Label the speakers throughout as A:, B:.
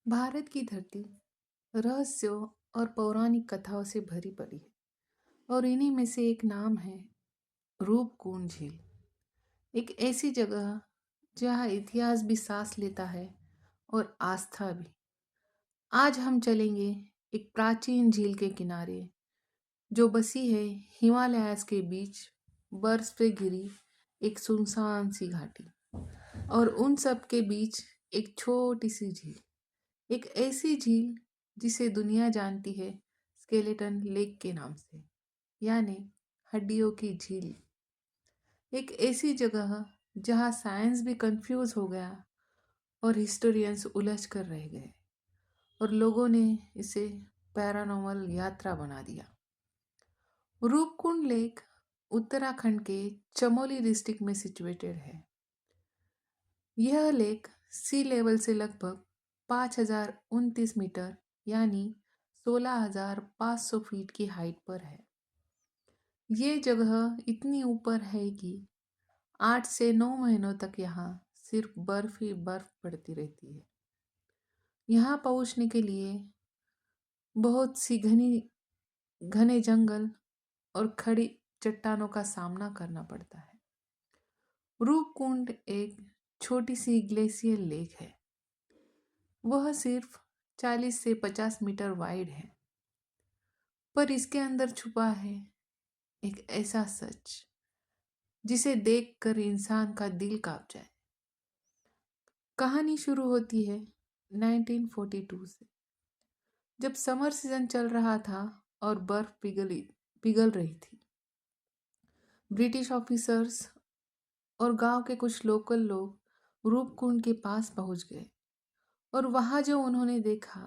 A: भारत की धरती रहस्यों और पौराणिक कथाओं से भरी पड़ी है और इन्हीं में से एक नाम है रूपकुंड झील। एक ऐसी जगह जहाँ इतिहास भी सांस लेता है और आस्था भी। आज हम चलेंगे एक प्राचीन झील के किनारे जो बसी है हिमालयास के बीच, बर्फ पे घिरी एक सुनसान सी घाटी और उन सब के बीच एक छोटी सी झील। एक ऐसी झील जिसे दुनिया जानती है स्केलेटन लेक के नाम से, यानी हड्डियों की झील। एक ऐसी जगह जहां साइंस भी कंफ्यूज हो गया और हिस्टोरियंस उलझ कर रह गए और लोगों ने इसे पैरानॉर्मल यात्रा बना दिया। रूपकुंड लेक उत्तराखंड के चमोली डिस्ट्रिक्ट में सिचुएटेड है। यह लेक सी लेवल से लगभग 5,029 मीटर यानी 16,500 फीट की हाइट पर है। ये जगह इतनी ऊपर है कि 8 से 9 महीनों तक यहाँ सिर्फ बर्फ ही बर्फ पड़ती रहती है। यहाँ पहुँचने के लिए बहुत सी घने जंगल और खड़ी चट्टानों का सामना करना पड़ता है। रूपकुंड एक छोटी सी ग्लेशियर लेक है। वह सिर्फ 40 से 50 मीटर वाइड है, पर इसके अंदर छुपा है एक ऐसा सच जिसे देखकर इंसान का दिल कांप जाए। कहानी शुरू होती है 1942 से, जब समर सीजन चल रहा था और बर्फ पिघल रही थी। ब्रिटिश ऑफिसर्स और गांव के कुछ लोकल लोग रूपकुंड के पास पहुंच गए और वहां जो उन्होंने देखा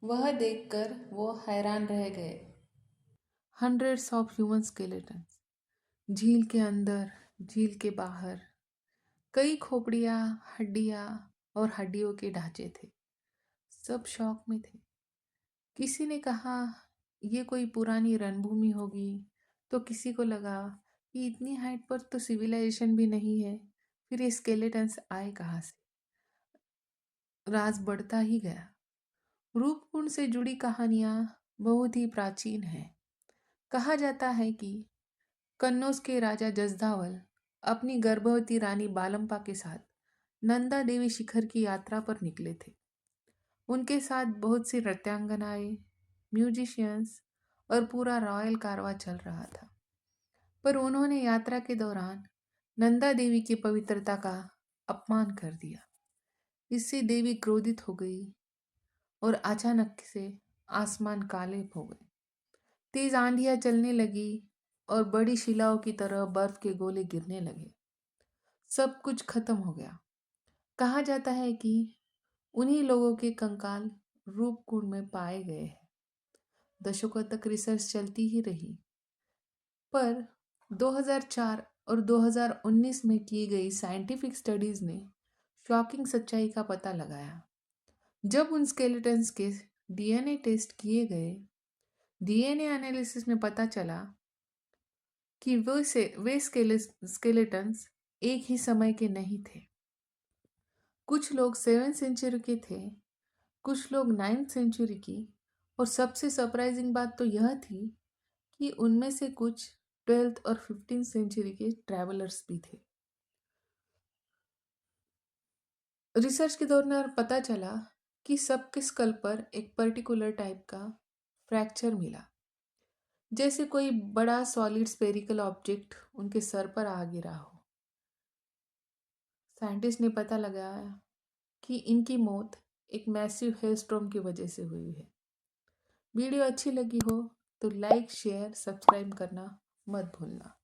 A: वह देखकर वो हैरान रह गए। हंड्रेड्स ऑफ ह्यूमन स्केलेटन्स झील के अंदर, झील के बाहर, कई खोपड़ियाँ, हड्डियाँ और हड्डियों के ढांचे थे। सब शौक में थे। किसी ने कहा ये कोई पुरानी रणभूमि होगी, तो किसी को लगा कि इतनी हाइट पर तो सिविलाइजेशन भी नहीं है, फिर ये स्केलेटन्स आए कहाँ से। राज बढ़ता ही गया। रूपकुंड से जुड़ी कहानियाँ बहुत ही प्राचीन हैं। कहा जाता है कि कन्नौज के राजा जसधावल अपनी गर्भवती रानी बालम्पा के साथ नंदा देवी शिखर की यात्रा पर निकले थे। उनके साथ बहुत सी नृत्यांगनाएं, म्यूजिशियंस और पूरा रॉयल कारवां चल रहा था। पर उन्होंने यात्रा के दौरान नंदा देवी की पवित्रता का अपमान कर दिया। इससे देवी क्रोधित हो गई और अचानक से आसमान काले हो गए। तेज आंधियां चलने लगी और बड़ी शिलाओं की तरह बर्फ के गोले गिरने लगे। सब कुछ खत्म हो गया। कहा जाता है कि उन्हीं लोगों के कंकाल रूपकुंड में पाए गए हैं। दशकों तक रिसर्च चलती ही रही, पर 2004 और 2019 में की गई साइंटिफिक स्टडीज ने शॉकिंग सच्चाई का पता लगाया। जब उन स्केलेटन्स के डीएनए टेस्ट किए गए, डीएनए एनालिसिस में पता चला कि वे स्केलेटन्स एक ही समय के नहीं थे। कुछ लोग 7th सेंचुरी के थे, कुछ लोग 9th सेंचुरी की, और सबसे सरप्राइजिंग बात तो यह थी कि उनमें से कुछ 12th और 15th सेंचुरी के ट्रैवलर्स भी थे। रिसर्च के दौरान पता चला कि सबके स्कल पर एक पर्टिकुलर टाइप का फ्रैक्चर मिला, जैसे कोई बड़ा सॉलिड स्फेरिकल ऑब्जेक्ट उनके सर पर आ गिरा हो। साइंटिस्ट ने पता लगाया कि इनकी मौत एक मैसिव हेलस्टॉर्म की वजह से हुई है। वीडियो अच्छी लगी हो तो लाइक, शेयर, सब्सक्राइब करना मत भूलना।